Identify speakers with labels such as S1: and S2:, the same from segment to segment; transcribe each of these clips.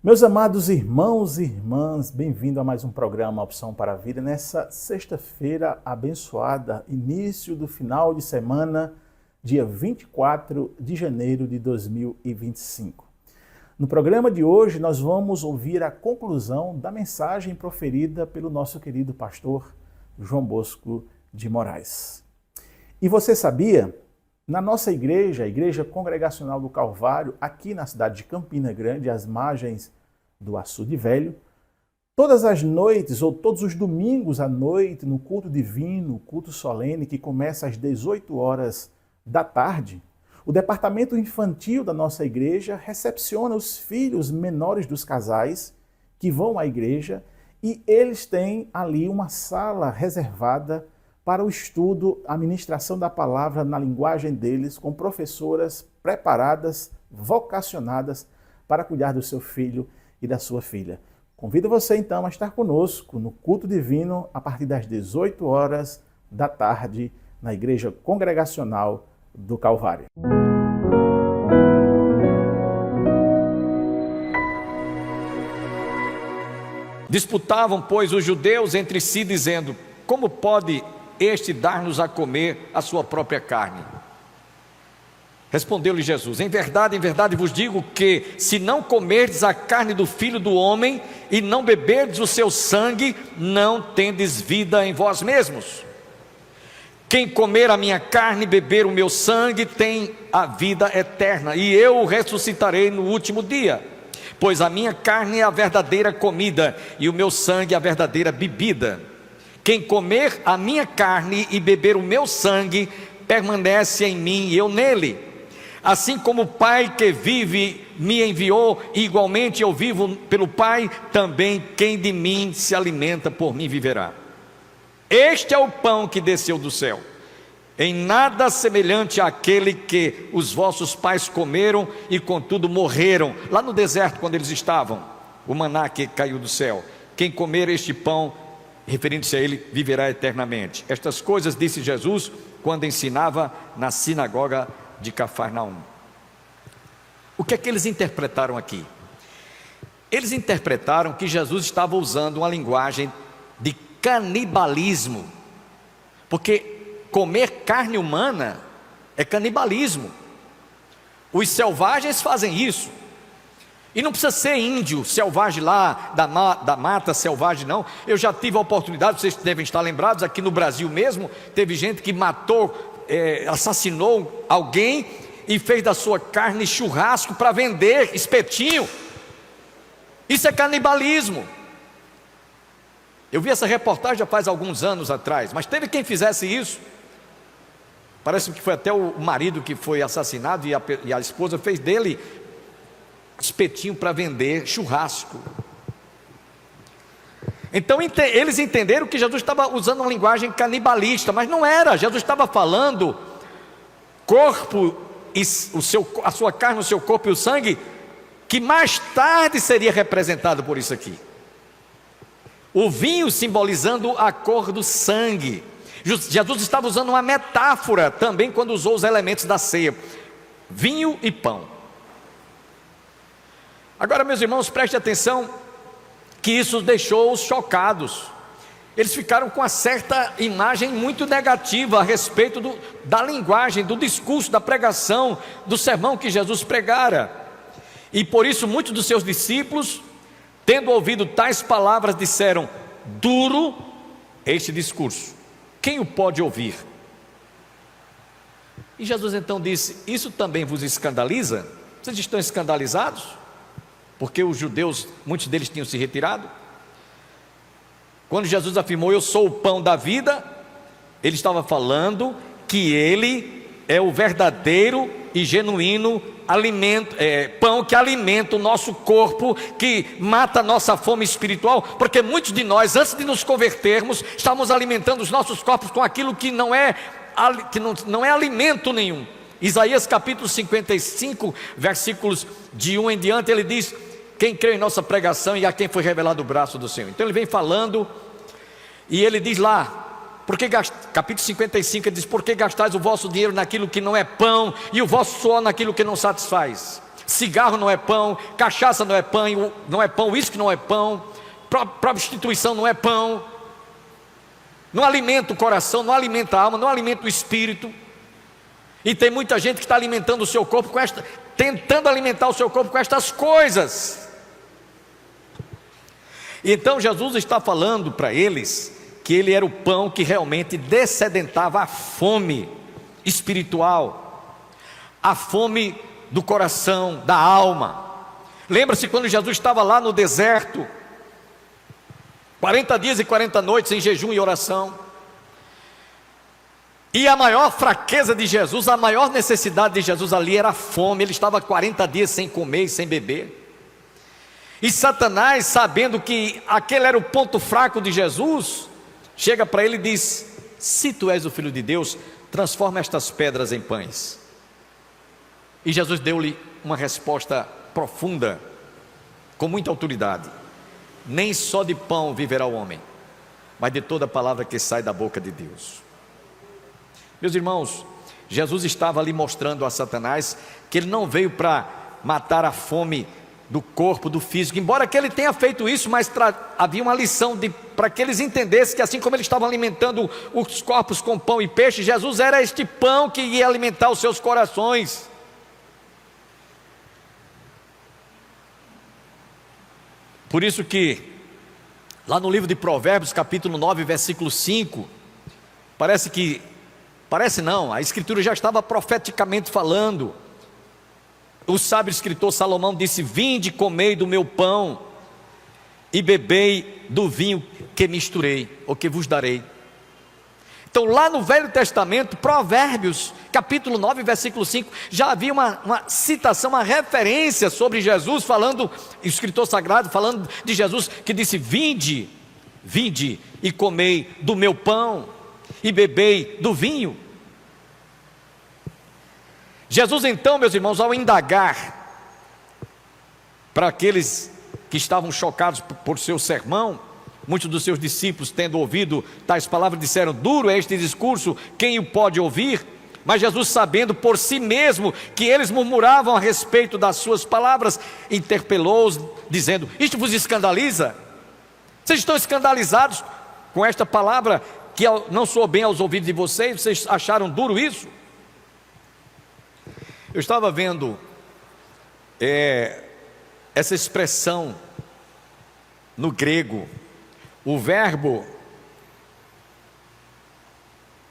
S1: Meus amados irmãos e irmãs, bem-vindo a mais um programa Opção para a Vida, nessa sexta-feira abençoada, início do final de semana, dia 24 de janeiro de 2025. No programa de hoje, nós vamos ouvir a conclusão da mensagem proferida pelo nosso querido pastor João Bosco de Moraes. E você sabia? Na nossa igreja, a Igreja Congregacional do Calvário, aqui na cidade de Campina Grande, às margens do Açude Velho, todas as noites ou todos os domingos à noite, no culto divino, culto solene, que começa às 18 horas da tarde, o departamento infantil da nossa igreja recepciona os filhos menores dos casais que vão à igreja e eles têm ali uma sala reservada para o estudo, a ministração da palavra na linguagem deles, com professoras preparadas, vocacionadas para cuidar do seu filho e da sua filha. Convido você então a estar conosco no culto divino a partir das 18 horas da tarde na Igreja Congregacional do Calvário.
S2: Disputavam, pois, os judeus entre si, dizendo: como pode este dar-nos a comer a sua própria carne? Respondeu-lhe Jesus: em verdade vos digo que, se não comerdes a carne do Filho do Homem e não beberdes o seu sangue, não tendes vida em vós mesmos. Quem comer a minha carne e beber o meu sangue tem a vida eterna, e eu o ressuscitarei no último dia. Pois a minha carne é a verdadeira comida, e o meu sangue é a verdadeira bebida. Quem comer a minha carne e beber o meu sangue, permanece em mim e eu nele. Assim como o Pai que vive me enviou, e igualmente eu vivo pelo Pai, também quem de mim se alimenta por mim viverá. Este é o pão que desceu do céu, em nada semelhante àquele que os vossos pais comeram e contudo morreram, lá no deserto quando eles estavam, o maná que caiu do céu. Quem comer este pão, referindo-se a ele, viverá eternamente. Estas coisas disse Jesus quando ensinava na sinagoga de Cafarnaum. O que é que eles interpretaram aqui? Eles interpretaram que Jesus estava usando uma linguagem de canibalismo, porque comer carne humana é canibalismo. Os selvagens fazem isso. E não precisa ser índio selvagem lá, da mata selvagem, não. Eu já tive a oportunidade, vocês devem estar lembrados, aqui no Brasil mesmo, teve gente que matou, assassinou alguém e fez da sua carne churrasco para vender, espetinho. Isso é canibalismo. Eu vi essa reportagem já faz alguns anos atrás, mas teve quem fizesse isso. Parece que foi até o marido que foi assassinado e a esposa fez dele espetinho para vender, churrasco. Então eles entenderam que Jesus estava usando uma linguagem canibalista, mas não era. Jesus estava falando corpo e a sua carne, o seu corpo e o sangue, que mais tarde seria representado por isso aqui. O vinho simbolizando a cor do sangue. Jesus estava usando uma metáfora também quando usou os elementos da ceia, vinho e pão. Agora, meus irmãos, preste atenção, que isso deixou-os chocados. Eles ficaram com uma certa imagem muito negativa a respeito da linguagem, do discurso, da pregação, do sermão que Jesus pregara. E por isso muitos dos seus discípulos, tendo ouvido tais palavras, disseram: duro este discurso, quem o pode ouvir? E Jesus então disse: isso também vos escandaliza? Vocês estão escandalizados? Porque os judeus, muitos deles tinham se retirado. Quando Jesus afirmou: eu sou o pão da vida, ele estava falando que ele é o verdadeiro e genuíno alimento, pão que alimenta o nosso corpo, que mata a nossa fome espiritual. Porque muitos de nós, antes de nos convertermos, estávamos alimentando os nossos corpos com aquilo que não é alimento nenhum. Isaías capítulo 55, versículos de 1 em diante, ele diz: quem crê em nossa pregação e a quem foi revelado o braço do Senhor. Então ele vem falando, e ele diz lá, capítulo 55, ele diz: por que gastais o vosso dinheiro naquilo que não é pão, e o vosso suor naquilo que não satisfaz? Cigarro não é pão, cachaça não é pão, uísque não é pão, prostituição não é pão. Não alimenta o coração, não alimenta a alma, não alimenta o espírito. E tem muita gente que está alimentando o seu corpo tentando alimentar o seu corpo com estas coisas. Então Jesus está falando para eles que ele era o pão que realmente descedentava a fome espiritual, a fome do coração, da alma. Lembra-se quando Jesus estava lá no deserto, 40 dias e 40 noites em jejum e oração, e a maior fraqueza de Jesus, a maior necessidade de Jesus ali era a fome. Ele estava 40 dias sem comer e sem beber. E Satanás, sabendo que aquele era o ponto fraco de Jesus, chega para ele e diz: se tu és o Filho de Deus, transforma estas pedras em pães. E Jesus deu-lhe uma resposta profunda, com muita autoridade: nem só de pão viverá o homem, mas de toda palavra que sai da boca de Deus. Meus irmãos, Jesus estava ali mostrando a Satanás que ele não veio para matar a fome do corpo, do físico, embora que ele tenha feito isso, mas havia uma lição para que eles entendessem que assim como eles estavam alimentando os corpos com pão e peixe, Jesus era este pão que ia alimentar os seus corações. Por isso que lá no livro de Provérbios, capítulo 9, versículo 5, a Escritura já estava profeticamente falando. O sábio escritor Salomão disse: vinde, comei do meu pão e bebei do vinho que misturei, ou que vos darei. Então lá no Velho Testamento, Provérbios, capítulo 9, versículo 5, já havia uma citação, uma referência sobre Jesus, falando, o escritor sagrado falando de Jesus, que disse: vinde e comei do meu pão e bebei do vinho. Jesus então, meus irmãos, ao indagar para aqueles que estavam chocados por seu sermão, muitos dos seus discípulos, tendo ouvido tais palavras, disseram: duro é este discurso, quem o pode ouvir? Mas Jesus, sabendo por si mesmo que eles murmuravam a respeito das suas palavras, interpelou-os, dizendo: isto vos escandaliza? Vocês estão escandalizados com esta palavra que não soou bem aos ouvidos de vocês? Vocês acharam duro isso? Eu estava vendo essa expressão no grego, o verbo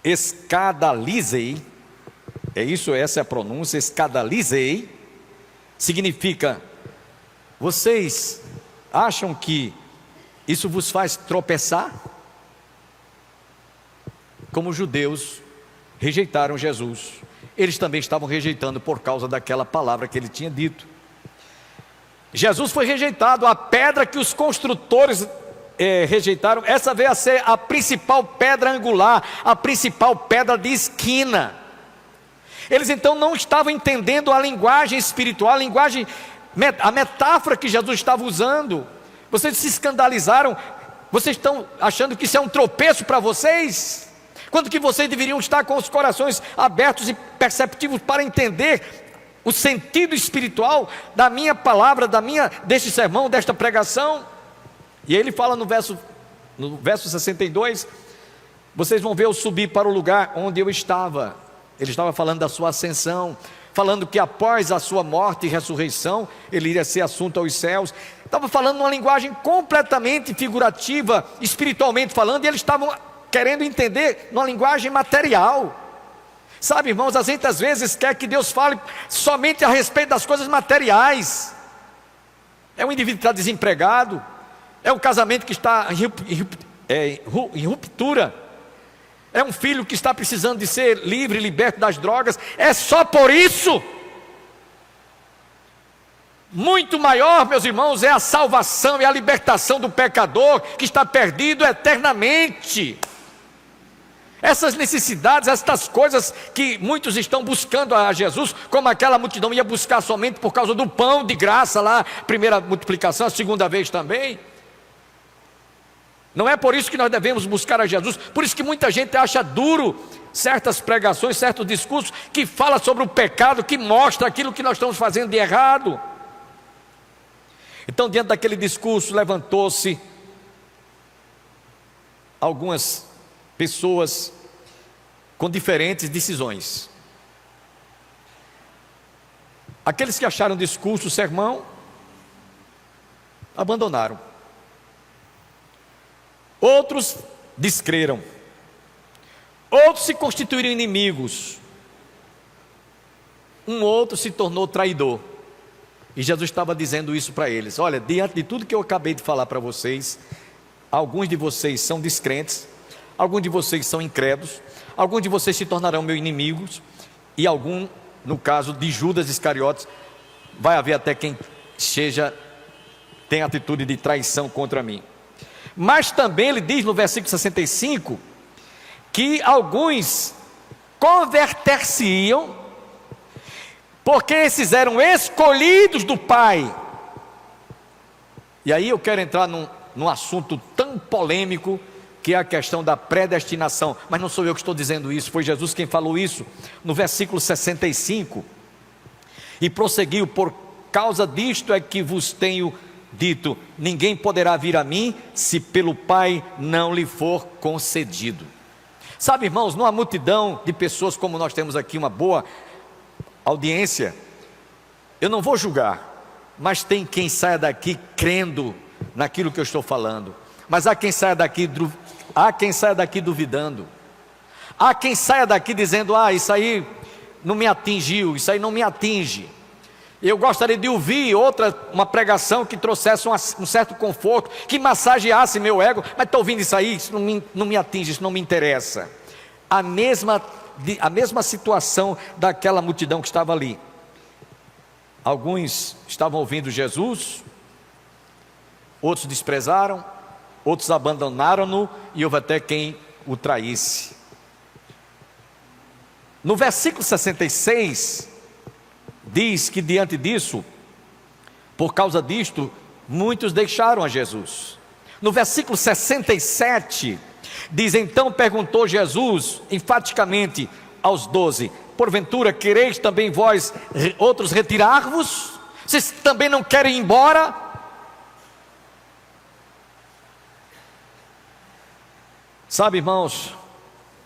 S2: escadalizei, essa é a pronúncia, escadalizei, significa: vocês acham que isso vos faz tropeçar? Como os judeus rejeitaram Jesus, eles também estavam rejeitando por causa daquela palavra que ele tinha dito. Jesus foi rejeitado, a pedra que os construtores rejeitaram, essa veio a ser a principal pedra angular, a principal pedra de esquina. Eles então não estavam entendendo a linguagem espiritual, a metáfora que Jesus estava usando. Vocês se escandalizaram, vocês estão achando que isso é um tropeço para vocês? Quando que vocês deveriam estar com os corações abertos e perceptivos para entender o sentido espiritual da minha palavra, deste sermão, desta pregação? E ele fala no verso 62, vocês vão ver eu subir para o lugar onde eu estava. Ele estava falando da sua ascensão, falando que após a sua morte e ressurreição, ele iria ser assunto aos céus. Estava falando numa linguagem completamente figurativa, espiritualmente falando, e eles estavam querendo entender numa linguagem material. Sabe, irmãos, a gente às vezes quer que Deus fale somente a respeito das coisas materiais. É um indivíduo que está desempregado, é um casamento que está em ruptura, é um filho que está precisando de ser livre, liberto das drogas. É só por isso. Muito maior, meus irmãos, é a salvação e a libertação do pecador que está perdido eternamente. Essas necessidades, estas coisas que muitos estão buscando a Jesus, como aquela multidão ia buscar somente por causa do pão de graça lá, primeira multiplicação, a segunda vez também. Não é por isso que nós devemos buscar a Jesus. Por isso que muita gente acha duro certas pregações, certos discursos que falam sobre o pecado, que mostra aquilo que nós estamos fazendo de errado. Então, diante daquele discurso, levantou-se algumas pessoas com diferentes decisões. Aqueles que acharam o discurso, o sermão, abandonaram. Outros descreram. Outros se constituíram inimigos. Um outro se tornou traidor. E Jesus estava dizendo isso para eles: olha, diante de tudo que eu acabei de falar para vocês, alguns de vocês são descrentes, alguns de vocês são incrédulos, alguns de vocês se tornarão meus inimigos, e algum, no caso de Judas Iscariotes, vai haver até quem tem atitude de traição contra mim. Mas também ele diz no versículo 65, que alguns converter-se-iam, porque esses eram escolhidos do Pai. E aí eu quero entrar num assunto tão polêmico, que é a questão da predestinação. Mas não sou eu que estou dizendo isso, foi Jesus quem falou isso, no versículo 65, e prosseguiu: por causa disto é que vos tenho dito, ninguém poderá vir a mim, se pelo Pai não lhe for concedido. Sabe, irmãos, numa multidão de pessoas como nós temos aqui, uma boa audiência, eu não vou julgar, mas tem quem saia daqui crendo naquilo que eu estou falando, mas há quem saia daqui duvidando, há quem saia daqui dizendo: isso aí não me atingiu, isso aí não me atinge. Eu gostaria de ouvir uma pregação que trouxesse um certo conforto, que massageasse meu ego, mas estou ouvindo isso aí, isso não me atinge, isso não me interessa. A mesma situação daquela multidão que estava ali. Alguns estavam ouvindo Jesus, outros desprezaram, outros abandonaram-no, e houve até quem o traísse. No versículo 66, diz que diante disso, por causa disto, muitos deixaram a Jesus. No versículo 67, diz: então perguntou Jesus enfaticamente aos 12: porventura quereis também vós outros retirar-vos? Vocês também não querem ir embora? Sabe, irmãos,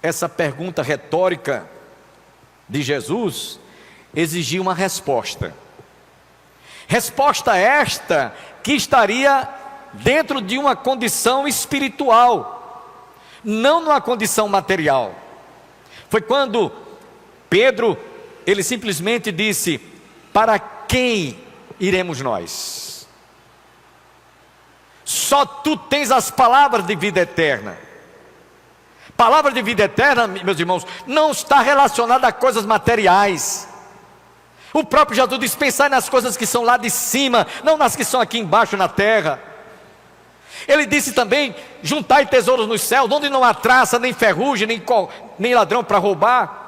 S2: essa pergunta retórica de Jesus exigia uma resposta. Resposta esta que estaria dentro de uma condição espiritual, não numa condição material. Foi quando Pedro, ele simplesmente disse: para quem iremos nós? Só tu tens as palavras de vida eterna. Palavra de vida eterna, meus irmãos, não está relacionada a coisas materiais. O próprio Jesus diz: pensai nas coisas que são lá de cima, não nas que são aqui embaixo na terra. Ele disse também: juntai tesouros nos céus, onde não há traça, nem ferrugem, nem ladrão para roubar.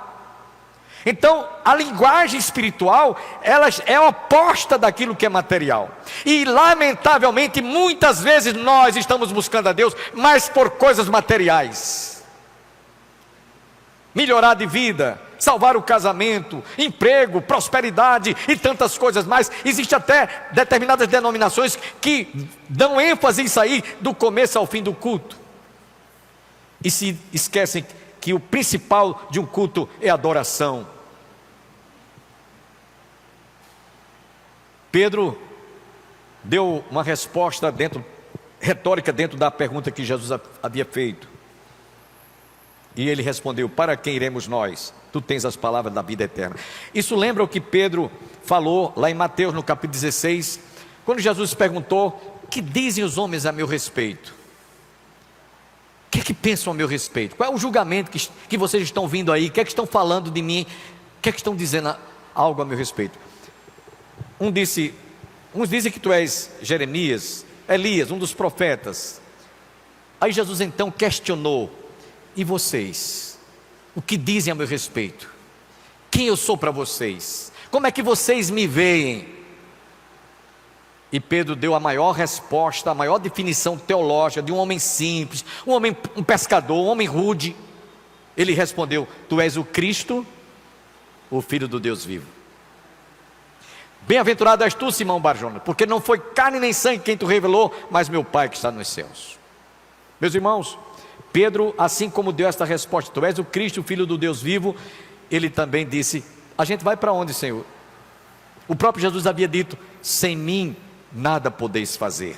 S2: Então, a linguagem espiritual, ela é oposta daquilo que é material. E lamentavelmente, muitas vezes nós estamos buscando a Deus, mas por coisas materiais. Melhorar de vida, salvar o casamento, emprego, prosperidade e tantas coisas mais. Existem até determinadas denominações que dão ênfase nisso aí, do começo ao fim do culto, e se esquecem que o principal de um culto é adoração. Pedro deu uma resposta retórica dentro da pergunta que Jesus havia feito. E ele respondeu: para quem iremos nós? Tu tens as palavras da vida eterna. Isso lembra o que Pedro falou lá em Mateus, no capítulo 16, quando Jesus perguntou: que dizem os homens a meu respeito? O que é que pensam a meu respeito? Qual é o julgamento que vocês estão vindo aí? O que é que estão falando de mim? O que é que estão dizendo algo a meu respeito? Uns dizem que tu és Jeremias, Elias, um dos profetas. Aí Jesus então questionou: e vocês? O que dizem a meu respeito? Quem eu sou para vocês? Como é que vocês me veem? E Pedro deu a maior resposta, a maior definição teológica de um homem simples, um pescador, um homem rude. Ele respondeu: tu és o Cristo, o Filho do Deus vivo. Bem-aventurado és tu, Simão Barjona, porque não foi carne nem sangue quem tu revelou, mas meu Pai que está nos céus. Meus irmãos, Pedro, assim como deu esta resposta, tu és o Cristo, o Filho do Deus vivo, ele também disse: a gente vai para onde, Senhor? O próprio Jesus havia dito: sem mim nada podeis fazer.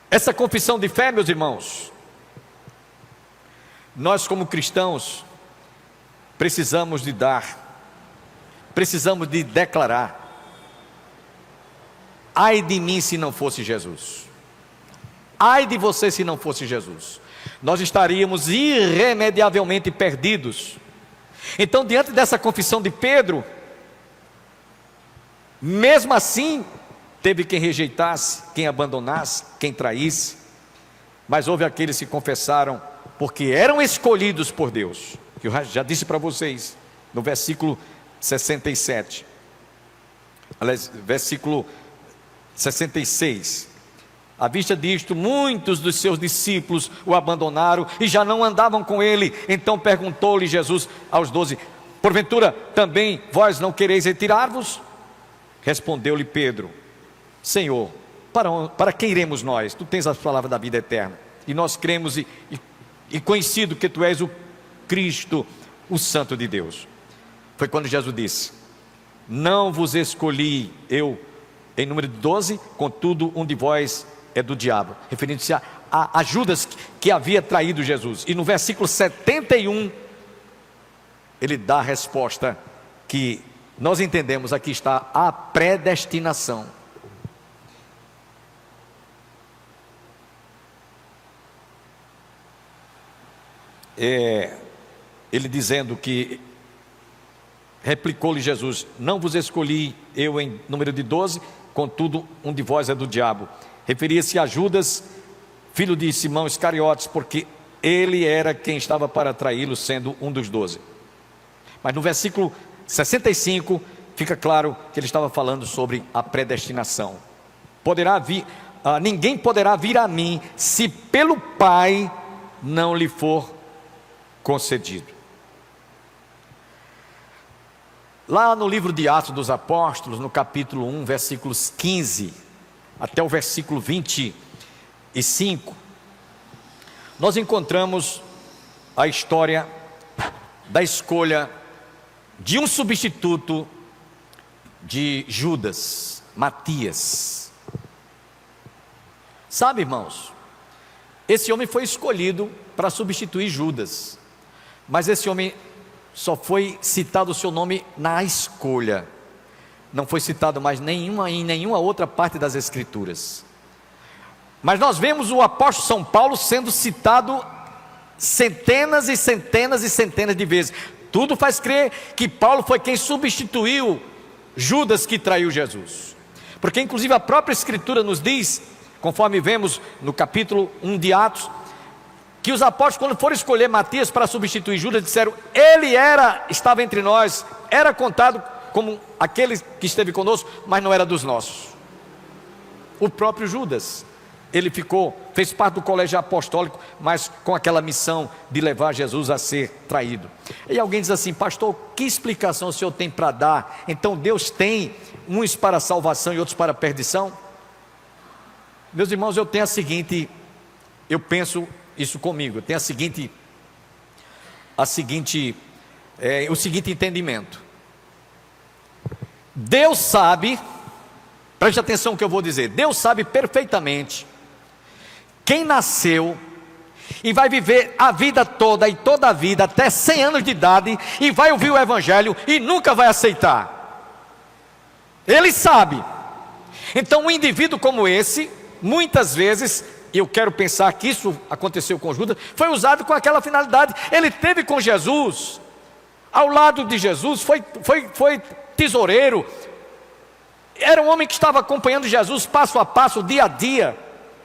S2: Essa confissão de fé, meus irmãos, nós como cristãos precisamos de dar, precisamos de declarar: ai de mim se não fosse Jesus, ai de você se não fosse Jesus, nós estaríamos irremediavelmente perdidos. Então, diante dessa confissão de Pedro, mesmo assim, teve quem rejeitasse, quem abandonasse, quem traísse, mas houve aqueles que confessaram, porque eram escolhidos por Deus, que eu já disse para vocês, no versículo 67, aliás, versículo 66, à vista disto, muitos dos seus discípulos o abandonaram e já não andavam com ele. Então perguntou-lhe Jesus aos 12: porventura também vós não quereis retirar-vos? Respondeu-lhe Pedro: Senhor, para quem iremos nós? Tu tens as palavras da vida eterna, e nós cremos e conhecido que tu és o Cristo, o Santo de Deus. Foi quando Jesus disse: não vos escolhi eu em número de 12, contudo um de vós é do diabo, referindo-se a Judas, que havia traído Jesus. E no versículo 71 ele dá a resposta que nós entendemos: aqui está a predestinação. Ele dizendo que, replicou-lhe Jesus: não vos escolhi eu em número de 12, contudo um de vós é do diabo. Referia-se a Judas, filho de Simão Iscariotes, porque ele era quem estava para traí-lo, sendo um dos 12. Mas no versículo 65 fica claro que ele estava falando sobre a predestinação. Ninguém poderá vir a mim se pelo Pai não lhe for concedido. Lá no livro de Atos dos Apóstolos, no capítulo 1, versículos 15 até o versículo 25, nós encontramos a história da escolha de um substituto de Judas, Matias. Sabe, irmãos, esse homem foi escolhido para substituir Judas, mas esse homem só foi citado o seu nome na escolha, não foi citado mais em nenhuma outra parte das Escrituras. Mas nós vemos o apóstolo São Paulo sendo citado centenas e centenas e centenas de vezes. Tudo faz crer que Paulo foi quem substituiu Judas, que traiu Jesus, porque inclusive a própria Escritura nos diz, conforme vemos no capítulo 1 de Atos, que os apóstolos, quando foram escolher Matias para substituir Judas, disseram: ele estava entre nós, era contado como aquele que esteve conosco, mas não era dos nossos. O próprio Judas, ele fez parte do colégio apostólico, mas com aquela missão de levar Jesus a ser traído. E alguém diz assim: pastor, que explicação o senhor tem para dar? Então Deus tem uns para salvação e outros para perdição? Meus irmãos, eu penso isso comigo, eu tenho o seguinte entendimento. Deus sabe, preste atenção no que eu vou dizer, Deus sabe perfeitamente quem nasceu e vai viver a vida toda e toda a vida, até 100 anos de idade, e vai ouvir o Evangelho e nunca vai aceitar. Ele sabe. Então um indivíduo como esse, muitas vezes, e eu quero pensar que isso aconteceu com Judas, foi usado com aquela finalidade. Ele esteve com Jesus, ao lado de Jesus, foi tesoureiro, era um homem que estava acompanhando Jesus passo a passo, dia a dia,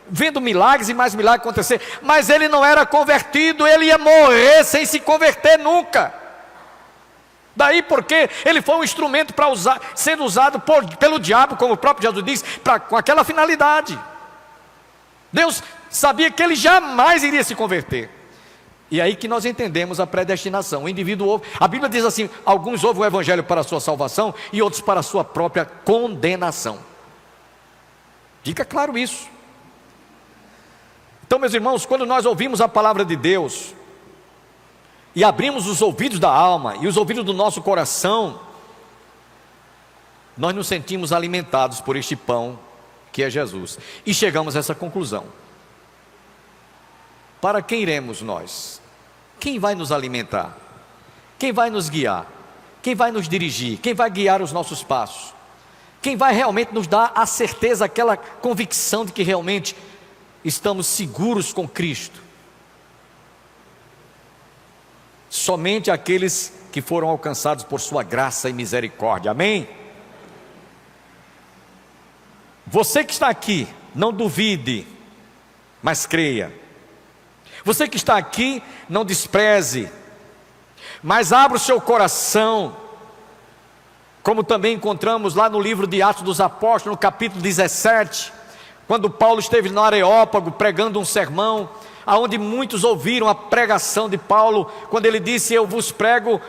S2: vendo milagres e mais milagres acontecer, mas ele não era convertido, ele ia morrer sem se converter nunca. Daí porque ele foi um instrumento sendo usado pelo diabo, como o próprio Jesus diz, com aquela finalidade. Deus sabia que ele jamais iria se converter. E aí que nós entendemos a predestinação. O indivíduo ouve, a Bíblia diz assim: alguns ouvem o evangelho para a sua salvação e outros para a sua própria condenação. Fica claro isso. Então, meus irmãos, quando nós ouvimos a palavra de Deus e abrimos os ouvidos da alma e os ouvidos do nosso coração, nós nos sentimos alimentados por este pão que é Jesus, e chegamos a essa conclusão: para quem iremos nós? Quem vai nos alimentar? Quem vai nos guiar? Quem vai nos dirigir? Quem vai guiar os nossos passos? Quem vai realmente nos dar a certeza, aquela convicção de que realmente estamos seguros com Cristo? Somente aqueles que foram alcançados por sua graça e misericórdia. Amém? Você que está aqui, não duvide, mas creia. Você que está aqui, não despreze, mas abra o seu coração, como também encontramos lá no livro de Atos dos Apóstolos, no capítulo 17, quando Paulo esteve no Areópago pregando um sermão, aonde muitos ouviram a pregação de Paulo, quando ele disse: eu vos prego.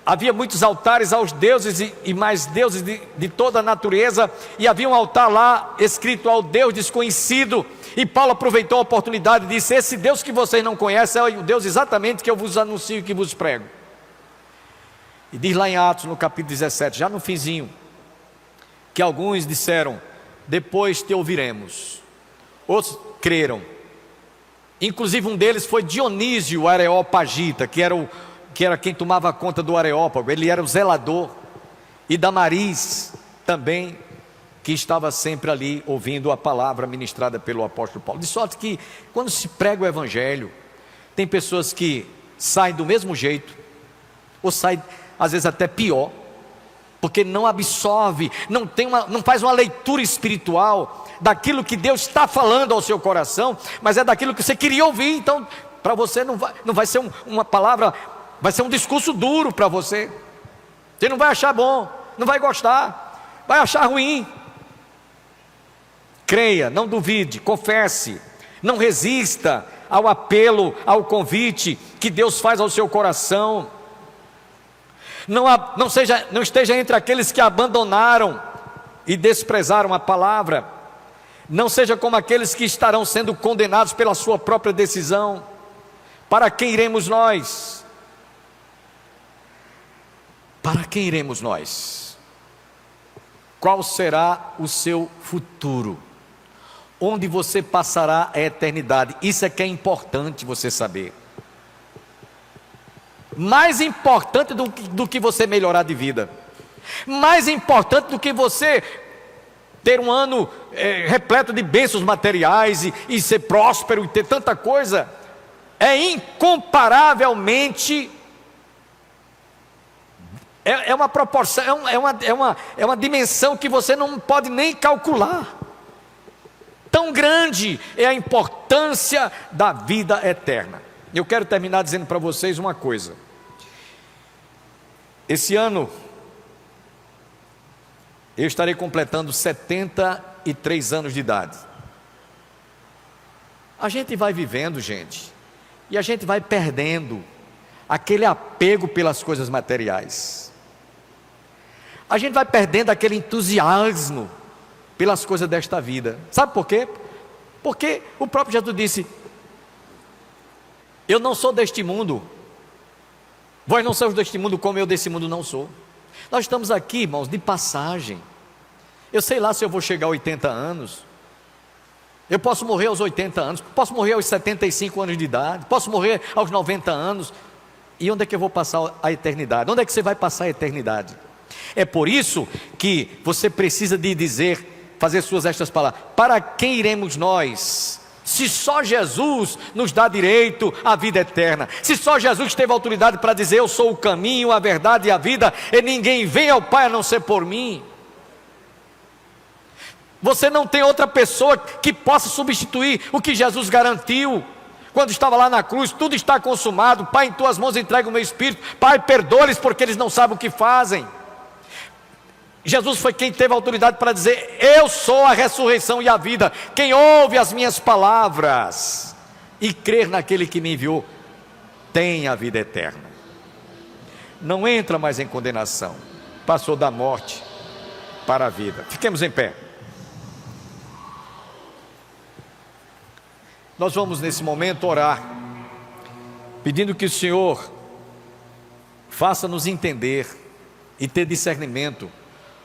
S2: Havia muitos altares aos deuses e mais deuses de toda a natureza, e havia um altar lá escrito ao Deus desconhecido, e Paulo aproveitou a oportunidade e disse: esse Deus que vocês não conhecem é o Deus exatamente que eu vos anuncio e que vos prego. E diz lá em Atos, no capítulo 17, já no finzinho, que alguns disseram: depois te ouviremos. Outros creram, inclusive um deles foi Dionísio, o Areopagita, que era quem tomava conta do Areópago, ele era o zelador, e Damaris também, que estava sempre ali ouvindo a palavra ministrada pelo apóstolo Paulo. De sorte que, quando se prega o evangelho, tem pessoas que saem do mesmo jeito, ou saem às vezes até pior, porque não absorve, não faz uma leitura espiritual daquilo que Deus está falando ao seu coração, mas é daquilo que você queria ouvir. Então, para você não vai ser uma palavra, vai ser um discurso duro para você. Você não vai achar bom, não vai gostar, vai achar ruim. Creia, não duvide, confesse, não resista ao apelo, ao convite que Deus faz ao seu coração. Não esteja entre aqueles que abandonaram e desprezaram a palavra. Não seja como aqueles que estarão sendo condenados pela sua própria decisão. Para quem iremos nós? Para quem iremos nós? Qual será o seu futuro? Onde você passará a eternidade? Isso é que é importante você saber. Mais importante do que você melhorar de vida, mais importante do que você ter um ano repleto de bênçãos materiais e ser próspero e ter tanta coisa, é incomparavelmente, é uma proporção, é uma dimensão que você não pode nem calcular. Tão grande é a importância da vida eterna. Eu quero terminar dizendo para vocês uma coisa. Esse ano eu estarei completando 73 anos de idade. A gente vai vivendo, gente, e a gente vai perdendo aquele apego pelas coisas materiais. A gente vai perdendo aquele entusiasmo pelas coisas desta vida. Sabe por quê? Porque o próprio Jesus disse: eu não sou deste mundo, vós não sois deste mundo como eu desse mundo não sou. Nós estamos aqui, irmãos, de passagem. Eu sei lá se eu vou chegar a 80 anos, eu posso morrer aos 80 anos, posso morrer aos 75 anos de idade, posso morrer aos 90 anos, e onde é que eu vou passar a eternidade? Onde é que você vai passar a eternidade? É por isso que você precisa de dizer, fazer suas estas palavras: para quem iremos nós? Se só Jesus nos dá direito à vida eterna, se só Jesus teve autoridade para dizer: eu sou o caminho, a verdade e a vida, e ninguém vem ao Pai a não ser por mim. Você não tem outra pessoa que possa substituir o que Jesus garantiu quando estava lá na cruz: tudo está consumado, Pai, em tuas mãos entrego o meu espírito, Pai, perdoa-lhes porque eles não sabem o que fazem. Jesus foi quem teve a autoridade para dizer: eu sou a ressurreição e a vida. Quem ouve as minhas palavras e crer naquele que me enviou, tem a vida eterna. Não entra mais em condenação, passou da morte para a vida. Fiquemos em pé. Nós vamos nesse momento orar, pedindo que o Senhor faça-nos entender e ter discernimento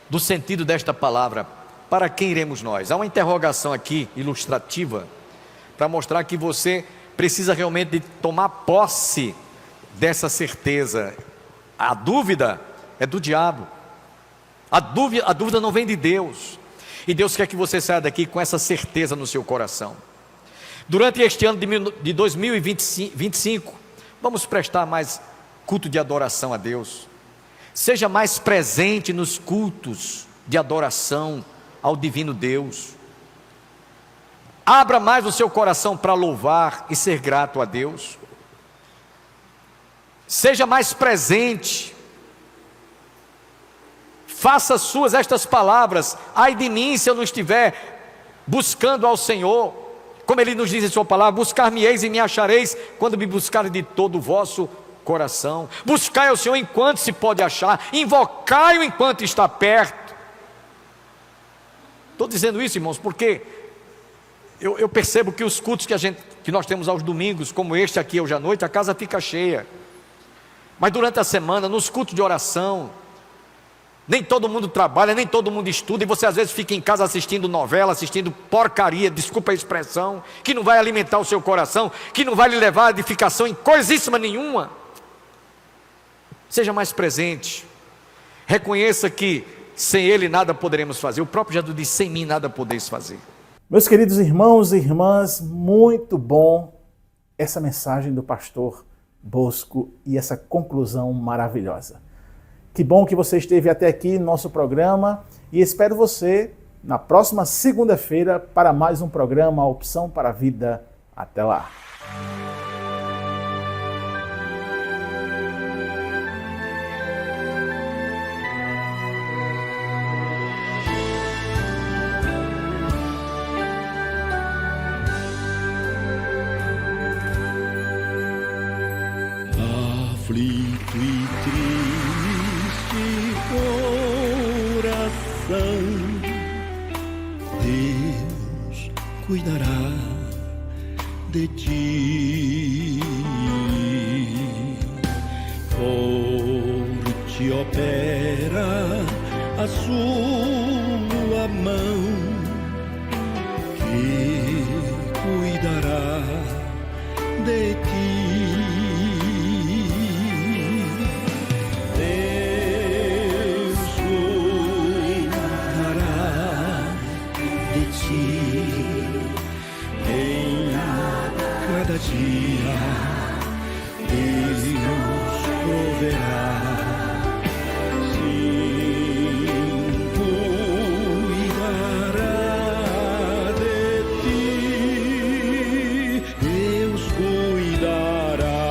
S2: do sentido desta palavra. Para quem iremos nós? Há uma interrogação aqui ilustrativa para mostrar que você precisa realmente de tomar posse dessa certeza. A dúvida é do diabo. A dúvida não vem de Deus. E Deus quer que você saia daqui com essa certeza no seu coração. Durante este ano de 2025, vamos prestar mais culto de adoração a Deus. Seja mais presente nos cultos de adoração ao divino Deus. Abra mais o seu coração para louvar e ser grato a Deus. Seja mais presente. Faça suas estas palavras: ai de mim se eu não estiver buscando ao Senhor. Como Ele nos diz em sua palavra: buscar-me-eis e me achareis, quando me buscarem de todo o vosso coração. Buscai ao Senhor enquanto se pode achar, invocai-o enquanto está perto. Estou dizendo isso, irmãos, porque eu percebo que os cultos que nós temos aos domingos, como este aqui hoje à noite, a casa fica cheia. Mas durante a semana, nos cultos de oração, nem todo mundo trabalha, nem todo mundo estuda, e você às vezes fica em casa assistindo novela, assistindo porcaria, desculpa a expressão, que não vai alimentar o seu coração, que não vai lhe levar a edificação em coisíssima nenhuma. Seja mais presente. Reconheça que sem Ele nada poderemos fazer. O próprio Jesus disse: sem mim nada podeis fazer.
S1: Meus queridos irmãos e irmãs, muito bom essa mensagem do pastor Bosco e essa conclusão maravilhosa. Que bom que você esteve até aqui no nosso programa e espero você na próxima segunda-feira para mais um programa Opção para a Vida. Até lá!
S3: Aflito e triste coração, Deus cuidará de ti. Forte opera a sua mão, que cuidará de ti. Dia Deus proverá, sim, cuidará de ti. Deus cuidará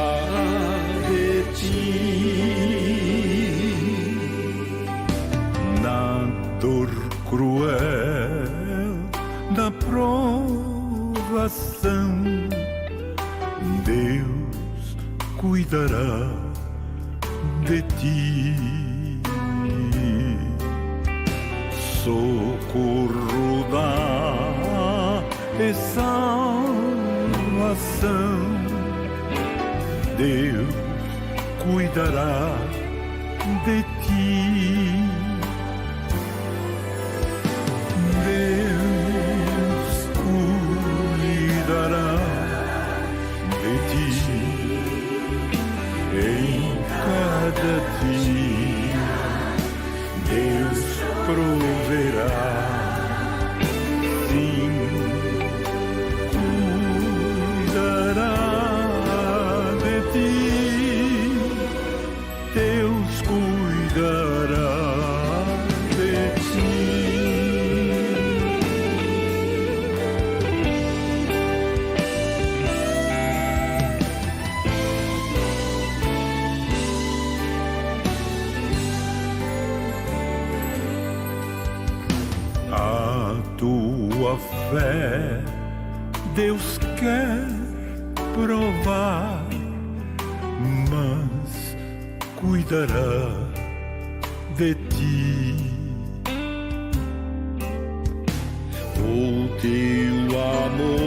S3: de ti. Na dor cruel da provação, Deus cuidará de ti. Socorro dá e salvação, Deus cuidará de ti. Deus cuidará de ti em cada dia. Deus proverá, sim, cuidará de ti. Deus cuidará de ti. Tua fé Deus quer provar, mas cuidará de ti. O teu amor